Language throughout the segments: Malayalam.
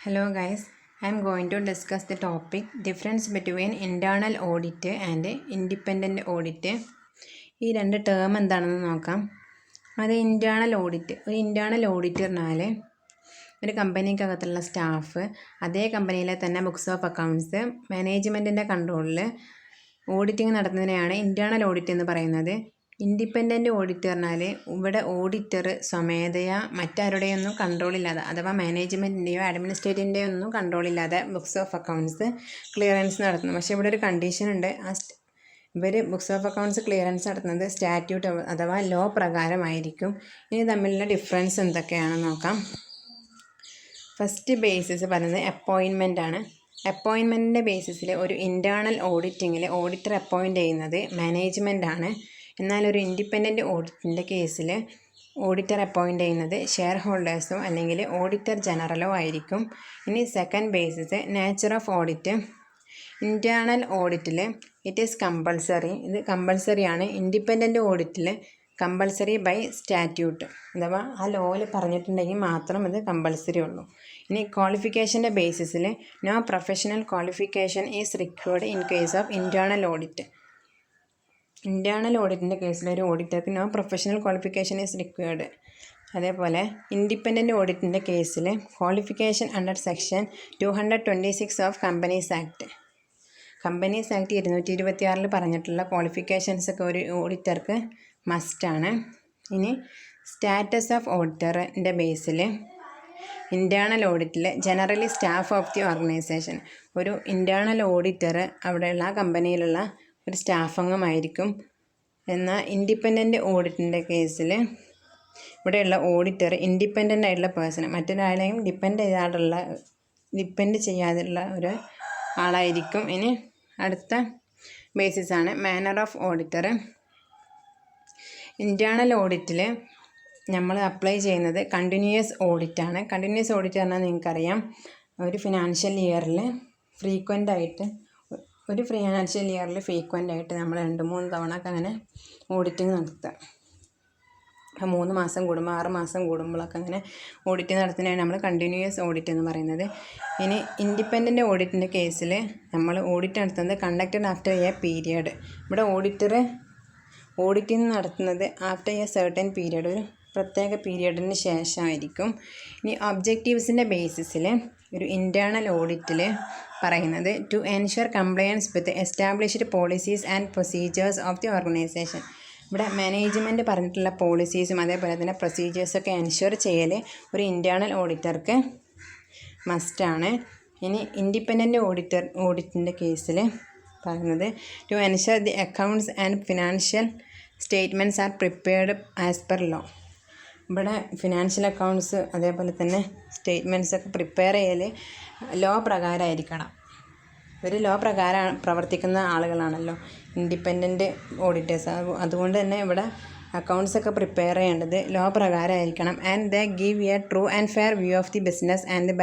Hello guys, I am going to discuss the topic difference between internal audit and independent audit. ഈ രണ്ട് ടേം എന്താണെന്ന് നോക്കാം. അത് ഇൻറ്റേർണൽ ഓഡിറ്റ്. ഒരു ഇൻറ്റേർണൽ ഓഡിറ്റ് പറഞ്ഞാൽ ഒരു കമ്പനിക്കകത്തുള്ള സ്റ്റാഫ് അതേ കമ്പനിയിലെ തന്നെ ബുക്സ് ഓഫ് അക്കൗണ്ട്സ് മാനേജ്മെൻറ്റിൻ്റെ കൺട്രോളിൽ ഓഡിറ്റിംഗ് നടത്തുന്നതിനെയാണ് ഇൻറ്റേർണൽ ഓഡിറ്റ് എന്ന് പറയുന്നത്. ഇൻഡിപെൻഡൻറ്റ് ഓഡിറ്റ് പറഞ്ഞാൽ ഇവിടെ ഓഡിറ്റർ സ്വമേധയാ മറ്റാരുടെയൊന്നും കൺട്രോളില്ലാതെ അഥവാ മാനേജ്മെൻറ്റിൻ്റെയോ അഡ്മിനിസ്ട്രേറ്റീവിൻ്റെയോ ഒന്നും കൺട്രോളില്ലാതെ ബുക്സ് ഓഫ് അക്കൗണ്ട്സ് ക്ലിയറൻസ് നടത്തുന്നു. പക്ഷേ ഇവിടെ ഒരു കണ്ടീഷൻ ഉണ്ട്. ഇവർ ബുക്സ് ഓഫ് അക്കൗണ്ട്സ് ക്ലിയറൻസ് നടത്തുന്നത് സ്റ്റാറ്റ്യൂട്ട് അഥവാ ലോ പ്രകാരമായിരിക്കും. ഇനി തമ്മിലുള്ള ഡിഫറൻസ് എന്തൊക്കെയാണെന്ന് നോക്കാം. ഫസ്റ്റ് ബേസിസ് പറയുന്നത് അപ്പോയിൻമെൻ്റ് ആണ്. അപ്പോയിൻമെൻറ്റിൻ്റെ ബേസിസിൽ ഒരു ഇൻറ്റേർണൽ ഓഡിറ്റിങ്ങിൽ ഓഡിറ്റർ അപ്പോയിൻ്റ് ചെയ്യുന്നത് മാനേജ്മെൻ്റ് ആണ്. എന്നാൽ ഒരു ഇൻഡിപെൻഡൻറ്റ് ഓഡിറ്റിൻ്റെ കേസിൽ ഓഡിറ്റർ അപ്പോയിൻ്റ് ചെയ്യുന്നത് ഷെയർ ഹോൾഡേഴ്സോ അല്ലെങ്കിൽ ഓഡിറ്റർ ജനറലോ ആയിരിക്കും. ഇനി second basis nature of audit. Internal ഓഡിറ്റിൽ ഇറ്റ് ഈസ് കമ്പൾസറി. ഇത് കമ്പൾസറിയാണ്. ഇൻഡിപെൻഡൻറ്റ് ഓഡിറ്റിൽ കമ്പൾസറി ബൈ സ്റ്റാറ്റ്യൂട്ട് അഥവാ ആ ലോയിൽ പറഞ്ഞിട്ടുണ്ടെങ്കിൽ മാത്രം ഇത് കമ്പൾസറി ഉള്ളൂ. ഇനി ക്വാളിഫിക്കേഷൻ്റെ ബേസിസിൽ no professional qualification is required in case of internal audit. Internal ഓഡിറ്റിൻ്റെ കേസിൽ ഒരു ഓഡിറ്റർക്ക് no professional qualification is required. അതേപോലെ ഇൻഡിപെൻഡൻറ്റ് ഓഡിറ്റിൻ്റെ കേസിൽ qualification under section 226 of Companies Act. Companies Act 226 പറഞ്ഞിട്ടുള്ള ക്വാളിഫിക്കേഷൻസൊക്കെ ഒരു ഓഡിറ്റർക്ക് മസ്റ്റാണ്. ഇനി സ്റ്റാറ്റസ് ഓഫ് ഓഡിറ്ററിൻ്റെ ബേസിൽ ഇൻറ്റേർണൽ ഓഡിറ്റിൽ generally staff of the organisation. ഒരു ഇൻറ്റേർണൽ ഓഡിറ്റർ അവിടെയുള്ള ആ കമ്പനിയിലുള്ള ഒരു സ്റ്റാഫ് അംഗമായിരിക്കും. എന്നാൽ ഇൻഡിപെൻഡൻറ്റ് ഓഡിറ്റിൻ്റെ കേസിൽ ഇവിടെയുള്ള ഓഡിറ്റർ ഇൻഡിപെൻഡൻ്റ് ആയിട്ടുള്ള പേഴ്സൺ, മറ്റൊരാളെയും ഡിപ്പെൻഡ് ചെയ്യാതുള്ള ഒരു ആളായിരിക്കും. ഇനി അടുത്ത ബേസിസാണ് മാനർ ഓഫ് ഓഡിറ്റർ. ഇൻറ്റേർണൽ ഓഡിറ്റിൽ നമ്മൾ അപ്ലൈ ചെയ്യുന്നത് കണ്ടിന്യൂസ് ഓഡിറ്റാണ്. കണ്ടിന്യൂസ് ഓഡിറ്റ് പറഞ്ഞാൽ നിങ്ങൾക്കറിയാം, ഒരു ഫിനാൻഷ്യൽ ഇയറിൽ ഫ്രീക്വൻ്റ് ആയിട്ട് നമ്മൾ 2-3 തവണ ഒക്കെ അങ്ങനെ ഓഡിറ്റിങ് നടത്തുക. 3 മാസം കൂടുമ്പോൾ 6 മാസം കൂടുമ്പോഴൊക്കെ അങ്ങനെ ഓഡിറ്റ് നടത്തുന്നതാണ് നമ്മൾ കണ്ടിന്യൂസ് ഓഡിറ്റ് എന്ന് പറയുന്നത്. ഇനി ഇൻഡിപെൻഡൻറ്റ് ഓഡിറ്റിൻ്റെ കേസിൽ നമ്മൾ ഓഡിറ്റ് നടത്തുന്നത് കണ്ടക്റ്റഡ് ആഫ്റ്റർ എ പീരിയഡ്. ഇവിടെ ഓഡിറ്റിംഗ് നടത്തുന്നത് ആഫ്റ്റർ എ സർട്ടൻ പീരിയഡ്, ഒരു പ്രത്യേക പീരിയഡിന് ശേഷമായിരിക്കും. ഇനി ഒബ്ജക്റ്റീവ്സിൻ്റെ ബേസിസിൽ ഒരു ഇൻറ്റേർണൽ ഓഡിറ്റിൽ പറയുന്നത് to ensure compliance with established policies and procedures of the organisation. ഇവിടെ മാനേജ്മെൻറ്റ് പറഞ്ഞിട്ടുള്ള പോളിസീസും അതേപോലെ തന്നെ പ്രൊസീജിയേഴ്സൊക്കെ എൻഷുർ ചെയ്യൽ ഒരു ഇൻറ്റേർണൽ ഓഡിറ്റർക്ക് മസ്റ്റാണ്. ഇനി ഇൻഡിപെൻഡൻറ്റ് ഓഡിറ്റിൻ്റെ കേസിൽ പറയുന്നത് to ensure the accounts and financial statements are prepared as per law. ഇവിടെ ഫിനാൻഷ്യൽ അക്കൗണ്ട്സ് അതേപോലെ തന്നെ സ്റ്റേറ്റ്മെൻറ്റ്സൊക്കെ പ്രിപ്പയർ ചെയ്യൽ ലോ പ്രകാരമായിരിക്കണം. ഒരു ലോ പ്രകാരം പ്രവർത്തിക്കുന്ന ആളുകളാണല്ലോ ഇൻഡിപെൻഡൻറ്റ് ഓഡിറ്റേഴ്സ്. അതുകൊണ്ട് തന്നെ ഇവിടെ അക്കൗണ്ട്സൊക്കെ പ്രിപ്പയർ ചെയ്യേണ്ടത് ലോ പ്രകാരമായിരിക്കണം. And they give a true and fair view of the business and the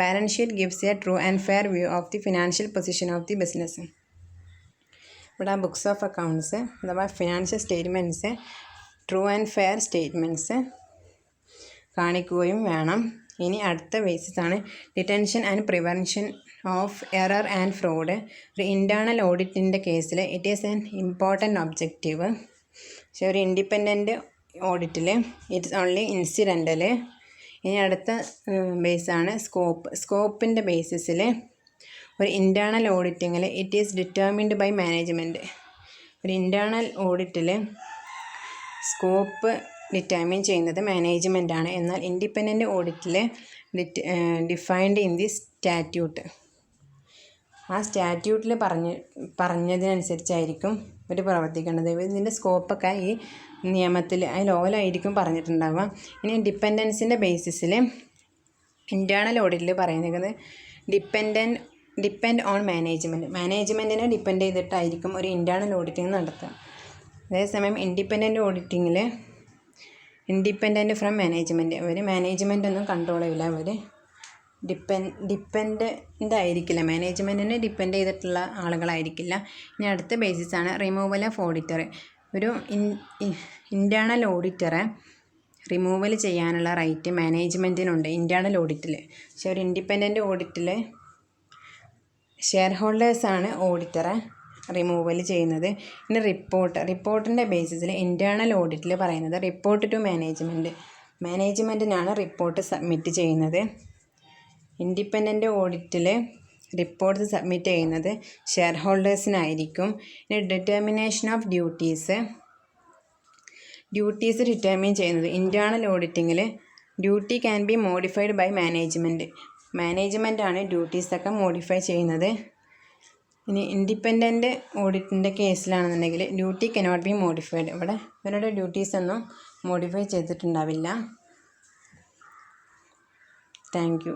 balance sheet gives a true and fair view of the financial position of the business. ഇവിടെ ബുക്സ് ഓഫ് അക്കൗണ്ട്സ് അഥവാ financial statements true and fair statements കാണിക്കുകയും വേണം. ഇനി അടുത്ത ബേസിസാണ് detection and prevention of error and fraud. ഒരു ഇൻറ്റേർണൽ ഓഡിറ്റിൻ്റെ കേസിൽ it is an important objective. പക്ഷേ ഒരു ഇൻഡിപെൻഡൻറ്റ് ഓഡിറ്റിൽ ഇറ്റ്സ് ഓൺലി ഇൻസിഡൻ്റൽ. ഇനി അടുത്ത ബേസാണ് സ്കോപ്പിൻ്റെ ബേസിസിൽ ഒരു ഇൻറ്റേർണൽ ഓഡിറ്റിങ്ങിൽ it is determined by management. ഒരു ഇൻറ്റേർണൽ ഓഡിറ്റിൽ സ്കോപ്പ് ഡിറ്റർമിൻ ചെയ്യുന്നത് മാനേജ്മെൻറ്റാണ്. എന്നാൽ ഇൻഡിപെൻഡൻറ്റ് ഓഡിറ്റിൽ ഡിഫൈൻഡ് ഇൻ ദി സ്റ്റാറ്റ്യൂട്ട്. ആ സ്റ്റാറ്റ്യൂട്ടിൽ പറഞ്ഞതിനനുസരിച്ചായിരിക്കും ഒരു പ്രവർത്തിക്കേണ്ടത്. ഇതിൻ്റെ സ്കോപ്പൊക്കെ ഈ നിയമത്തിൽ ആ ലോയിലായിരിക്കും പറഞ്ഞിട്ടുണ്ടാവുക. ഇനി ഡിപ്പെൻഡൻസിൻ്റെ ബേസിസിൽ ഇൻറ്റേർണൽ ഓഡിറ്റിൽ പറയുന്നത് ഡിപ്പെൻഡ് ഓൺ മാനേജ്മെൻറ്റിനെ ഡിപ്പെൻഡ് ചെയ്തിട്ടായിരിക്കും ഒരു ഇൻറ്റേർണൽ ഓഡിറ്റിംഗ് നടത്തുക. അതേസമയം ഇൻഡിപെൻഡൻറ്റ് ഓഡിറ്റിങ്ങിൽ ഇൻഡിപെൻഡൻറ്റ് ഫ്രം മാനേജ്മെൻറ്റ്, അവർ മാനേജ്മെൻ്റ് ഒന്നും കൺട്രോൾ ചെയ്യില്ല, അവർ ഡിപ്പെൻഡൻ്റ് ആയിരിക്കില്ല, മാനേജ്മെൻറ്റിനെ ഡിപ്പെൻഡ് ചെയ്തിട്ടുള്ള ആളുകളായിരിക്കില്ല. ഇനി അടുത്ത ബേസിസാണ് റിമൂവൽ ഓഫ് ഓഡിറ്റർ. ഒരു ഇൻറ്റേർണൽ ഓഡിറ്ററെ റിമൂവൽ ചെയ്യാനുള്ള റൈറ്റ് മാനേജ്മെൻറ്റിനുണ്ട് ഇൻറ്റേർണൽ ഓഡിറ്റിൽ. പക്ഷേ ഒരു ഇൻഡിപെൻഡൻറ്റ് ഓഡിറ്റിൽ ഷെയർ ഹോൾഡേഴ്സാണ് ഓഡിറ്ററെ റിമൂവൽ ചെയ്യുന്നത്. ഇനി റിപ്പോർട്ടിൻ്റെ ബേസിസിൽ ഇൻറ്റേർണൽ ഓഡിറ്റിൽ പറയുന്നത് റിപ്പോർട്ട് ടു മാനേജ്മെൻറ്റിനാണ് റിപ്പോർട്ട് സബ്മിറ്റ് ചെയ്യുന്നത്. ഇൻഡിപെൻഡൻറ്റ് ഓഡിറ്റിൽ റിപ്പോർട്ട് സബ്മിറ്റ് ചെയ്യുന്നത് ഷെയർ ഹോൾഡേഴ്സിനായിരിക്കും. ഇനി ഡിറ്റർമിനേഷൻ ഓഫ് ഡ്യൂട്ടീസ് ഡിറ്റർമിൻ ചെയ്യുന്നത് ഇൻറ്റേർണൽ ഓഡിറ്റിങ്ങിൽ duty can be modified by മാനേജ്മെൻറ്റാണ് ഡ്യൂട്ടീസൊക്കെ മോഡിഫൈ ചെയ്യുന്നത്. ഇനി ഇൻഡിപെൻഡൻറ്റ് ഓഡിറ്റിൻ്റെ കേസിലാണെന്നുണ്ടെങ്കിൽ ഡ്യൂട്ടി കനോട്ട് ബി മോഡിഫൈഡ്. ഇവിടെ ഇവരുടെ ഡ്യൂട്ടീസൊന്നും മോഡിഫൈ ചെയ്തിട്ടുണ്ടാവില്ല. Thank U.